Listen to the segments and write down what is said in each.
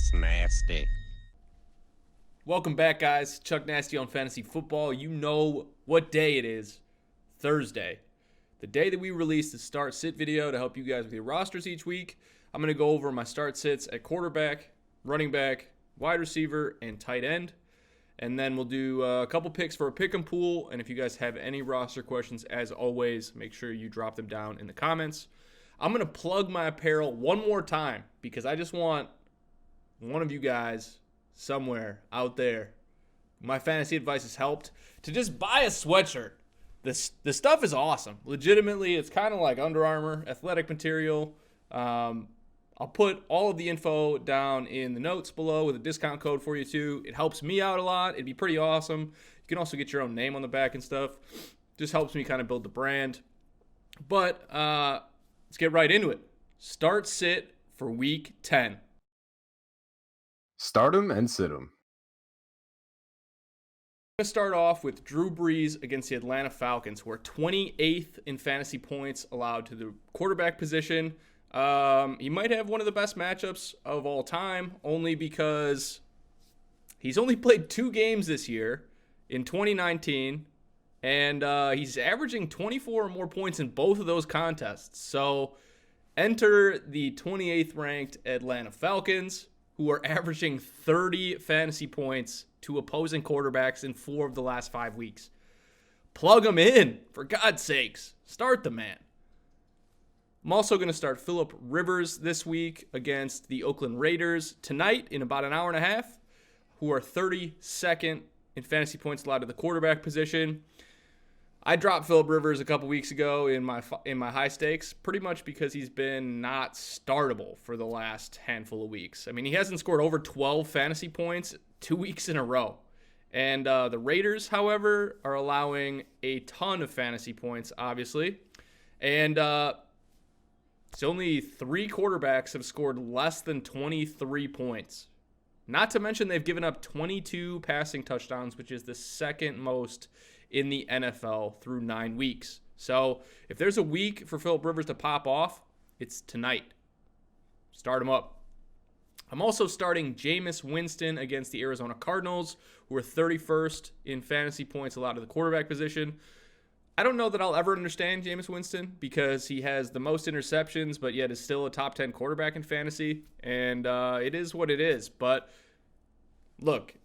That's nasty. Welcome back, guys. Chuck Nasty on Fantasy Football. You know what day it is. Thursday. The day that we release the start sit video to help you guys with your rosters each week. I'm going to go over my start sits at quarterback, running back, wide receiver, and tight end. And then we'll do a couple picks for a pick and pool. And if you guys have any roster questions, as always, make sure you drop them down in the comments. I'm going to plug my apparel one more time because I just want one of you guys somewhere out there, my fantasy advice has helped, to just buy a sweatshirt. The stuff is awesome. Legitimately, it's kind of like Under Armour, athletic material. I'll put all of the info down in the notes below with a discount code for you too. It helps me out a lot. It'd be pretty awesome. You can also get your own name on the back and stuff. Just helps me kind of build the brand. But let's get right into it. Start sit for week 10. Start him and sit him. I'm going to start off with Drew Brees against the Atlanta Falcons, who are 28th in fantasy points allowed to the quarterback position. He might have one of the best matchups of all time, only because he's only played 2 games this year in 2019, and he's averaging 24 or more points in both of those contests. So enter the 28th ranked Atlanta Falcons, who are averaging 30 fantasy points to opposing quarterbacks in 4 of the last 5 weeks. Plug them in, for God's sakes. Start the man. I'm also going to start Phillip Rivers this week against the Oakland Raiders tonight in about an hour and a half, who are 32nd in fantasy points allowed to the quarterback position. I dropped Phillip Rivers a couple weeks ago in my high stakes, pretty much because he's been not startable for the last handful of weeks. I mean, he hasn't scored over 12 fantasy points 2 weeks in a row. And the Raiders, however, are allowing a ton of fantasy points, obviously. And it's only 3 quarterbacks have scored less than 23 points. Not to mention they've given up 22 passing touchdowns, which is the second most in the NFL through 9 weeks. So if there's a week for Phillip Rivers to pop off, it's tonight. Start him up. I'm also starting Jameis Winston against the Arizona Cardinals, who are 31st in fantasy points allowed to the quarterback position. I don't know that I'll ever understand Jameis Winston because he has the most interceptions, but yet is still a top 10 quarterback in fantasy. And it is what it is. But look,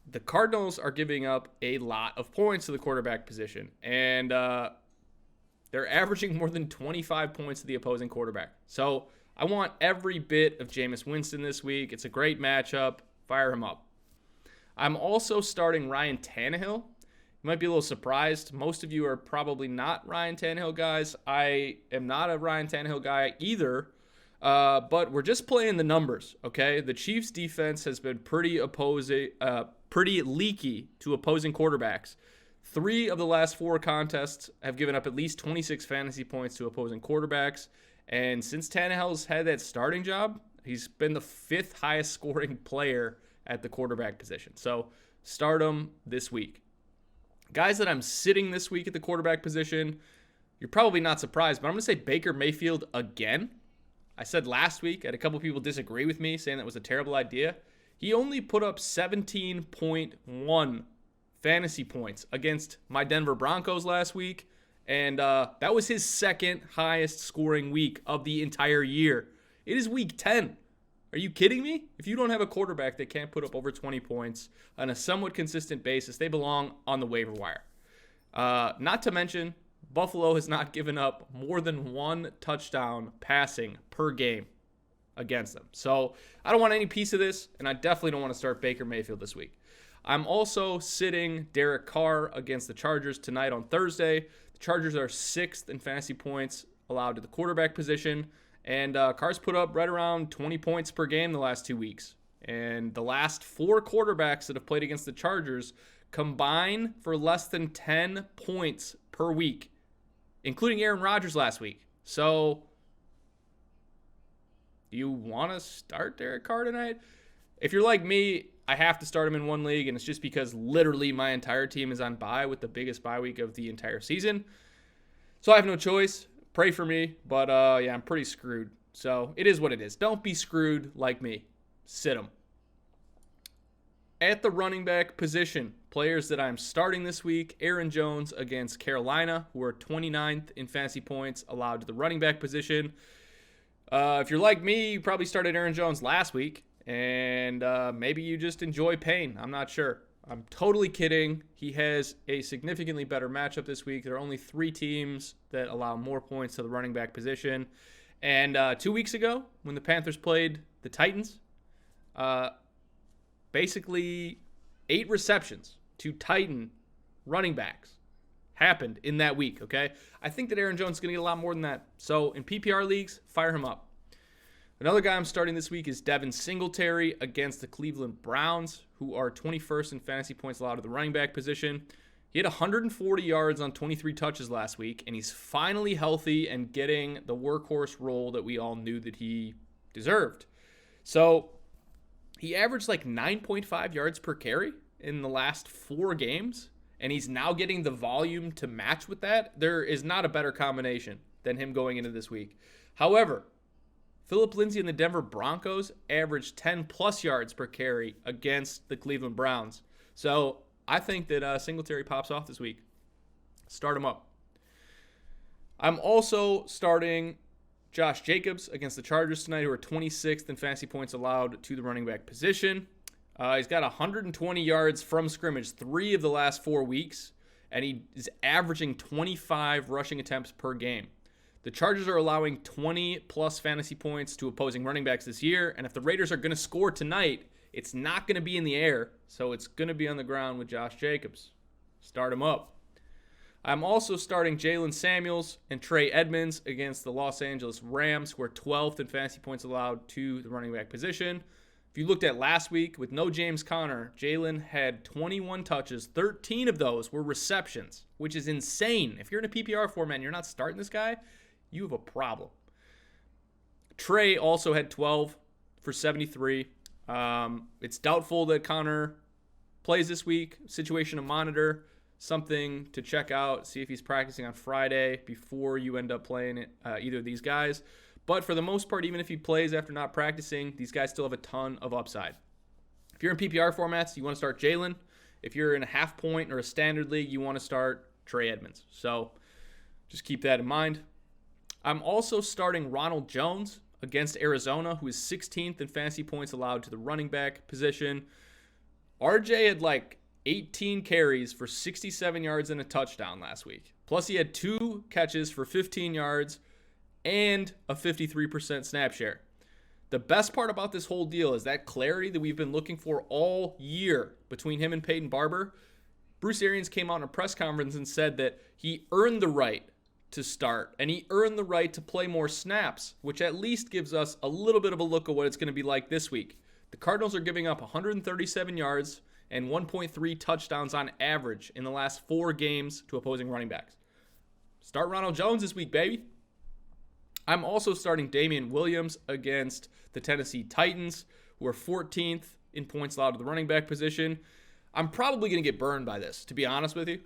the Cardinals are giving up a lot of points to the quarterback position. And they're averaging more than 25 points to the opposing quarterback. So I want every bit of Jameis Winston this week. It's a great matchup. Fire him up. I'm also starting Ryan Tannehill. You might be a little surprised. Most of you are probably not Ryan Tannehill guys. I am not a Ryan Tannehill guy either. But we're just playing the numbers, okay? The Chiefs' defense has been pretty leaky to opposing quarterbacks. 3 of the last 4 contests have given up at least 26 fantasy points to opposing quarterbacks. And since Tannehill's had that starting job, he's been the 5th highest scoring player at the quarterback position. So start him this week. Guys that I'm sitting this week at the quarterback position, you're probably not surprised, but I'm going to say Baker Mayfield again. I said last week, I had a couple people disagree with me, saying that was a terrible idea. He only put up 17.1 fantasy points against my Denver Broncos last week, and that was his 2nd highest scoring week of the entire year. It is week 10. Are you kidding me? If you don't have a quarterback that can't put up over 20 points on a somewhat consistent basis, they belong on the waiver wire. Not to mention, Buffalo has not given up more than 1 touchdown passing per game against them. So I don't want any piece of this, and I definitely don't want to start Baker Mayfield this week. I'm also sitting Derek Carr against the Chargers tonight on Thursday. The Chargers are 6th in fantasy points allowed to the quarterback position, and Carr's put up right around 20 points per game the last 2 weeks. And the last 4 quarterbacks that have played against the Chargers combine for less than 10 points per week, including Aaron Rodgers last week. So do you want to start Derek Carr tonight? If you're like me, I have to start him in one league, and it's just because literally my entire team is on bye with the biggest bye week of the entire season. So I have no choice. Pray for me, but yeah, I'm pretty screwed. So it is what it is. Don't be screwed like me. Sit him. At the running back position, players that I'm starting this week, Aaron Jones against Carolina, who are 29th in fantasy points allowed to the running back position. If you're like me, you probably started Aaron Jones last week, and maybe you just enjoy pain. I'm not sure. I'm totally kidding. He has a significantly better matchup this week. There are only 3 teams that allow more points to the running back position. And 2 weeks ago, when the Panthers played the Titans, basically 8 receptions to Titan running backs happened in that week, okay? I think that Aaron Jones is going to get a lot more than that. So in PPR leagues, fire him up. Another guy I'm starting this week is Devin Singletary against the Cleveland Browns, who are 21st in fantasy points allowed to the running back position. He had 140 yards on 23 touches last week, and he's finally healthy and getting the workhorse role that we all knew that he deserved. So he averaged like 9.5 yards per carry in the last 4 games, and he's now getting the volume to match with that. There is not a better combination than him going into this week. However, Phillip Lindsay and the Denver Broncos averaged 10-plus yards per carry against the Cleveland Browns. So I think that Singletary pops off this week. Start him up. I'm also starting Josh Jacobs against the Chargers tonight, who are 26th in fantasy points allowed to the running back position. He's got 120 yards from scrimmage 3 of the last 4 weeks, and he is averaging 25 rushing attempts per game. The Chargers are allowing 20-plus fantasy points to opposing running backs this year, and if the Raiders are going to score tonight, it's not going to be in the air, so it's going to be on the ground with Josh Jacobs. Start him up. I'm also starting Jalen Samuels and Trey Edmonds against the Los Angeles Rams, who are 12th in fantasy points allowed to the running back position. If you looked at last week, with no James Conner, Jalen had 21 touches. 13 of those were receptions, which is insane. If you're in a PPR format and you're not starting this guy, you have a problem. Trey also had 12 for 73. It's doubtful that Conner plays this week. Situation to monitor. Something to check out. See if he's practicing on Friday before you end up playing either of these guys. But for the most part, even if he plays after not practicing, these guys still have a ton of upside. If you're in PPR formats, you want to start Jalen. If you're in a half point or a standard league, you want to start Trey Edmonds. So just keep that in mind. I'm also starting Ronald Jones against Arizona, who is 16th in fantasy points allowed to the running back position. RJ had like 18 carries for 67 yards and a touchdown last week. Plus he had 2 catches for 15 yards and a 53% snap share. The best part about this whole deal is that clarity that we've been looking for all year between him and Peyton Barber. Bruce Arians came out in a press conference and said that he earned the right to start, and he earned the right to play more snaps, which at least gives us a little bit of a look at what it's going to be like this week. The Cardinals are giving up 137 yards and 1.3 touchdowns on average in the last 4 games to opposing running backs. Start Ronald Jones this week, baby. I'm also starting Damian Williams against the Tennessee Titans, who are 14th in points allowed to the running back position. I'm probably going to get burned by this, to be honest with you.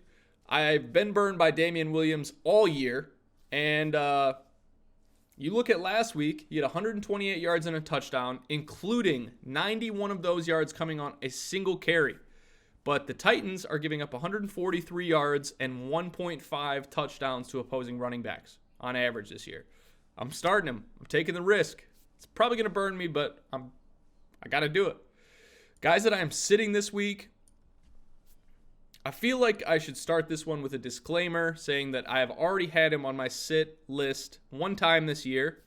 I've been burned by Damian Williams all year, and you look at last week, he had 128 yards and a touchdown, including 91 of those yards coming on a single carry. But the Titans are giving up 143 yards and 1.5 touchdowns to opposing running backs on average this year. I'm starting him. I'm taking the risk. It's probably going to burn me, but I got to do it. Guys that I am sitting this week, I feel like I should start this one with a disclaimer saying that I have already had him on my sit list one time this year,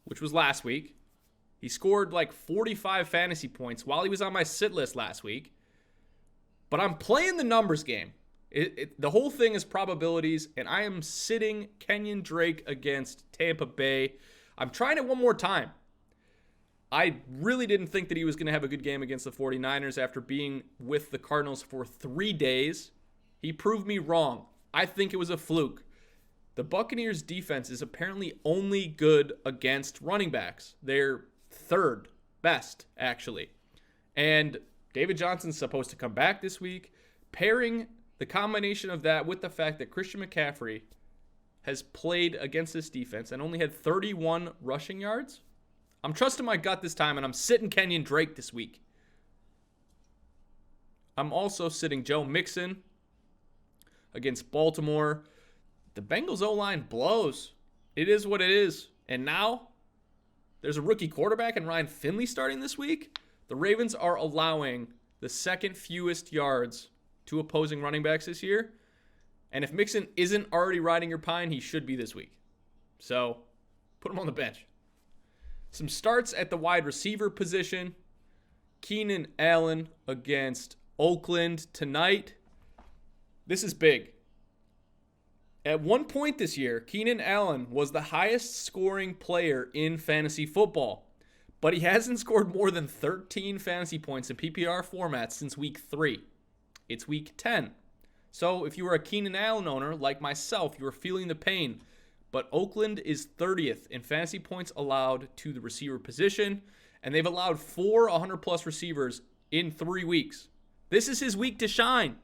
which was last week. He scored like 45 fantasy points while he was on my sit list last week. But I'm playing the numbers game. The whole thing is probabilities, and I am sitting Kenyon Drake against Tampa Bay. I'm trying it one more time. I really didn't think that he was going to have a good game against the 49ers after being with the Cardinals for 3 days. He proved me wrong. I think it was a fluke. The Buccaneers defense is apparently only good against running backs. They're 3rd best, actually. And David Johnson's supposed to come back this week. Pairing the combination of that with the fact that Christian McCaffrey has played against this defense and only had 31 rushing yards, I'm trusting my gut this time, and I'm sitting Kenyon Drake this week. I'm also sitting Joe Mixon against Baltimore. The Bengals O-line blows. It is what it is. And now there's a rookie quarterback in Ryan Finley starting this week. The Ravens are allowing the second fewest yards to opposing running backs this year. And if Mixon isn't already riding your pine, he should be this week. So put him on the bench. Some starts at the wide receiver position. Keenan Allen against Oakland tonight. This is big. At one point this year, Keenan Allen was the highest scoring player in fantasy football, but he hasn't scored more than 13 fantasy points in PPR formats since week 3. It's week 10. So if you were a Keenan Allen owner like myself, you were feeling the pain. But Oakland is 30th in fantasy points allowed to the receiver position, and they've allowed 4 100-plus receivers in 3 weeks. This is his week to shine.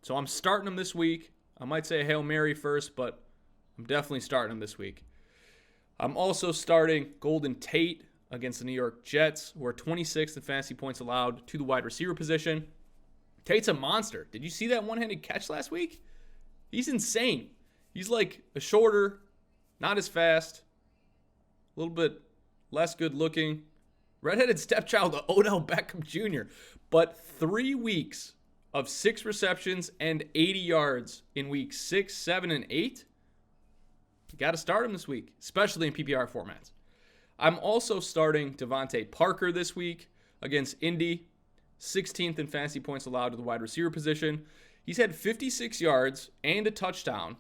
So I'm starting him this week. I might say a Hail Mary first, but I'm definitely starting him this week. I'm also starting Golden Tate against the New York Jets, who are 26th in fantasy points allowed to the wide receiver position. Tate's a monster. Did you see that one-handed catch last week? He's insane. He's like a shorter, not as fast, a little bit less good looking, redheaded stepchild of Odell Beckham Jr. But 3 weeks of 6 receptions and 80 yards in weeks 6, 7, and 8. You got to start him this week, especially in PPR formats. I'm also starting Devontae Parker this week against Indy, 16th in fantasy points allowed to the wide receiver position. He's had 56 yards and a touchdown,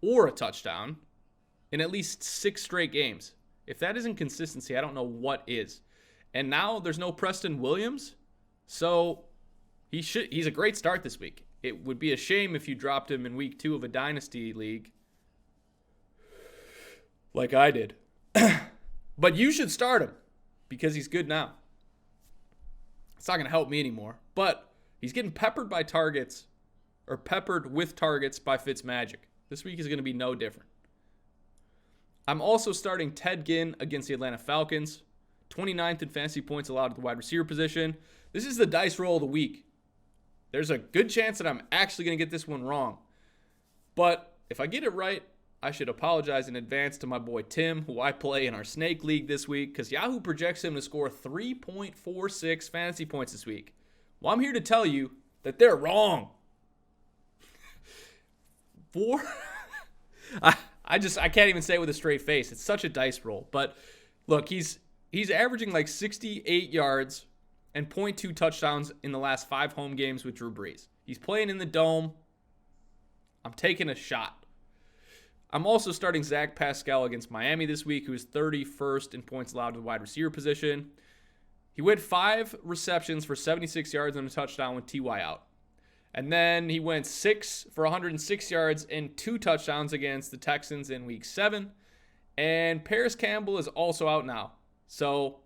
in at least 6 straight games. If that isn't consistency, I don't know what is. And now there's no Preston Williams, so he's a great start this week. It would be a shame if you dropped him in week 2 of a dynasty league like I did. But you should start him because he's good now. It's not going to help me anymore. But he's getting peppered with targets by Fitzmagic. This week is going to be no different. I'm also starting Ted Ginn against the Atlanta Falcons, 29th in fantasy points allowed at the wide receiver position. This is the dice roll of the week. There's a good chance that I'm actually going to get this one wrong. But if I get it right, I should apologize in advance to my boy Tim, who I play in our Snake League this week, because Yahoo projects him to score 3.46 fantasy points this week. Well, I'm here to tell you that they're wrong. I can't even say it with a straight face. It's such a dice roll. But look, he's averaging like 68 yards and 0.2 touchdowns in the last 5 home games with Drew Brees. He's playing in the Dome. I'm taking a shot. I'm also starting Zach Pascal against Miami this week, who is 31st in points allowed to the wide receiver position. He went 5 receptions for 76 yards and a touchdown with T.Y. out. And then he went 6 for 106 yards and 2 touchdowns against the Texans in week 7. And Paris Campbell is also out now. So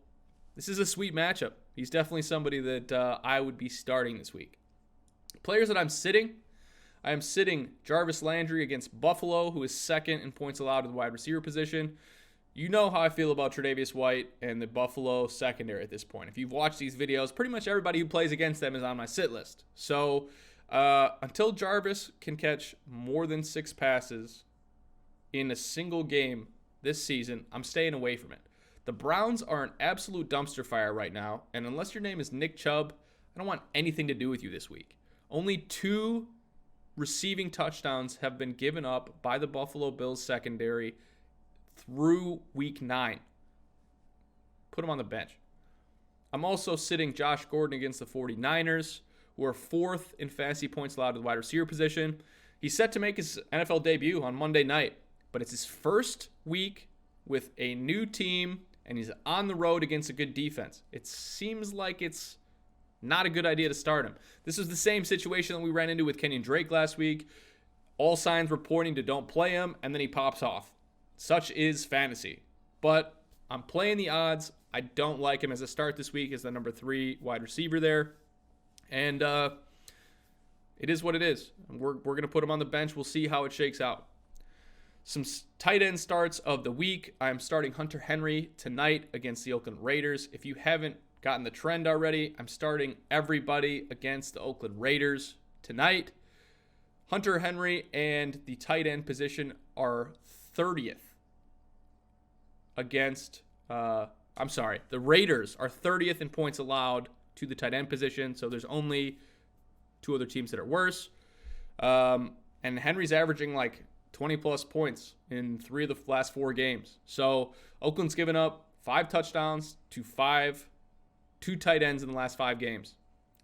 this is a sweet matchup. He's definitely somebody that I would be starting this week. Players that I'm sitting. I am sitting Jarvis Landry against Buffalo, who is 2nd in points allowed to the wide receiver position. You know how I feel about Tre'Davious White and the Buffalo secondary at this point. If you've watched these videos, pretty much everybody who plays against them is on my sit list. So until Jarvis can catch more than 6 passes in a single game this season, I'm staying away from it. The Browns are an absolute dumpster fire right now, and unless your name is Nick Chubb, I don't want anything to do with you this week. Only 2 receiving touchdowns have been given up by the Buffalo Bills secondary through week 9. Put him on the bench. I'm also sitting Josh Gordon against the 49ers, who are 4th in fantasy points allowed to the wide receiver position. He's set to make his NFL debut on Monday night, but it's his first week with a new team, and he's on the road against a good defense. It seems like it's not a good idea to start him. This is the same situation that we ran into with Kenyon Drake last week. All signs were pointing to don't play him, and then he pops off. Such is fantasy. But I'm playing the odds. I don't like him as a start this week as the number 3 wide receiver there. And it is what it is. We're going to put him on the bench. We'll see how it shakes out. Some tight end starts of the week. I'm starting Hunter Henry tonight against the Oakland Raiders. If you haven't gotten the trend already. I'm starting everybody against the Oakland Raiders tonight. Hunter Henry and the tight end position are 30th against, the Raiders are 30th in points allowed to the tight end position. So there's only two other teams that are worse. And Henry's averaging like 20 plus points in 3 of the last 4 games. So Oakland's given up 5 touchdowns to 2 tight ends in the last 5 games.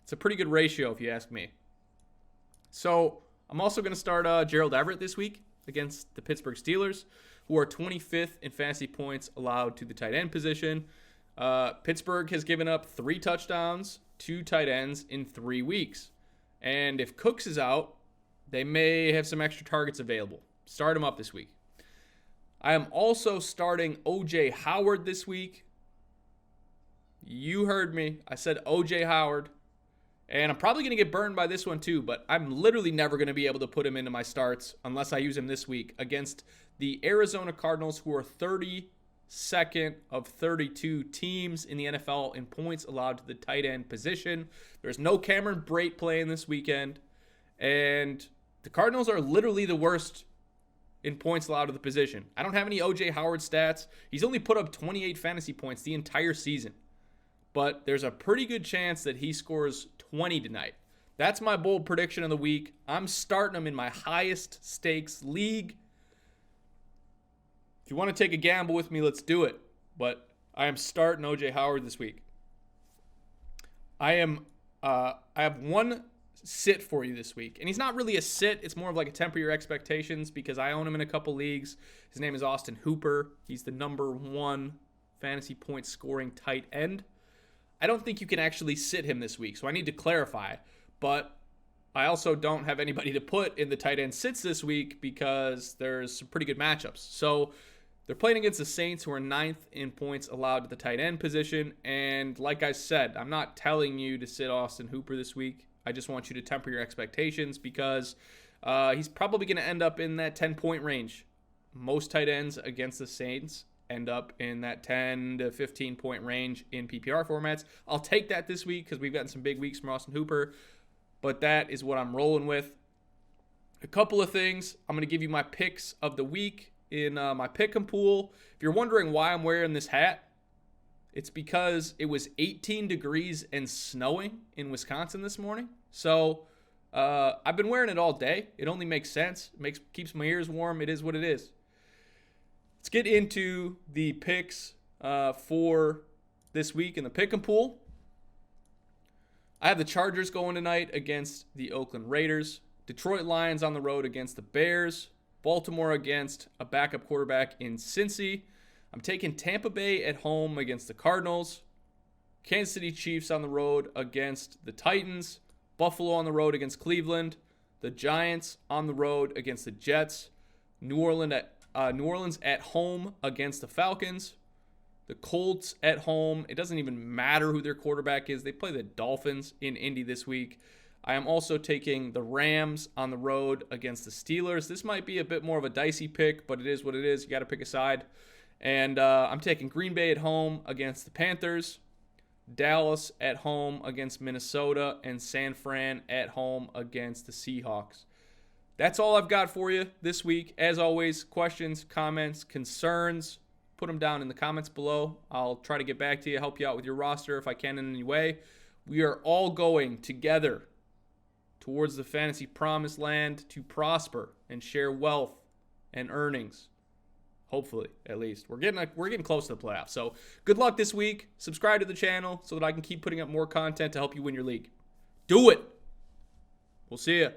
It's a pretty good ratio if you ask me. So I'm also going to start Gerald Everett this week against the Pittsburgh Steelers, who are 25th in fantasy points allowed to the tight end position. Pittsburgh has given up 3 touchdowns to tight ends in 3 weeks. And if Cooks is out, they may have some extra targets available. Start him up this week. I am also starting O.J. Howard this week. You heard me. I said O.J. Howard. And I'm probably going to get burned by this one too, but I'm literally never going to be able to put him into my starts unless I use him this week against the Arizona Cardinals, who are 32nd of 32 teams in the NFL in points allowed to the tight end position. There's no Cameron Brate playing this weekend. And the Cardinals are literally the worst in points allowed to the position. I don't have any O.J. Howard stats. He's only put up 28 fantasy points the entire season. But there's a pretty good chance that he scores 20 tonight. That's my bold prediction of the week. I'm starting him in my highest stakes league. If you want to take a gamble with me, let's do it. But I am starting O.J. Howard this week. I have one sit for you this week. And he's not really a sit. It's more of like a temper your expectations because I own him in a couple leagues. His name is Austin Hooper. He's the number 1 fantasy point scoring tight end. I don't think you can actually sit him this week, so I need to clarify. But I also don't have anybody to put in the tight end sits this week because there's some pretty good matchups. So they're playing against the Saints, who are 9th in points allowed to the tight end position. And like I said, I'm not telling you to sit Austin Hooper this week. I just want you to temper your expectations because he's probably going to end up in that 10-point range. Most tight ends against the Saints end up in that 10 to 15-point range in PPR formats. I'll take that this week because we've gotten some big weeks from Austin Hooper, but that is what I'm rolling with. A couple of things. I'm going to give you my picks of the week in my pick'em pool. If you're wondering why I'm wearing this hat, it's because it was 18 degrees and snowing in Wisconsin this morning. So I've been wearing it all day. It only makes sense. Keeps my ears warm. It is what it is. Let's get into the picks for this week in the pick'em pool. I have the Chargers going tonight against the Oakland Raiders. Detroit Lions on the road against the Bears. Baltimore against a backup quarterback in Cincy. I'm taking Tampa Bay at home against the Cardinals. Kansas City Chiefs on the road against the Titans. Buffalo on the road against Cleveland. The Giants on the road against the Jets. New Orleans at home against the Falcons. The Colts at home. It doesn't even matter who their quarterback is. They play the Dolphins in Indy this week. I am also taking the Rams on the road against the Steelers. This might be a bit more of a dicey pick, but it is what it is. You got to pick a side. And I'm taking Green Bay at home against the Panthers. Dallas at home against Minnesota. And San Fran at home against the Seahawks. That's all I've got for you this week. As always, questions, comments, concerns, put them down in the comments below. I'll try to get back to you, help you out with your roster if I can in any way. We are all going together towards the fantasy promised land to prosper and share wealth and earnings. Hopefully, at least. We're getting close to the playoffs. So good luck this week. Subscribe to the channel so that I can keep putting up more content to help you win your league. Do it. We'll see you.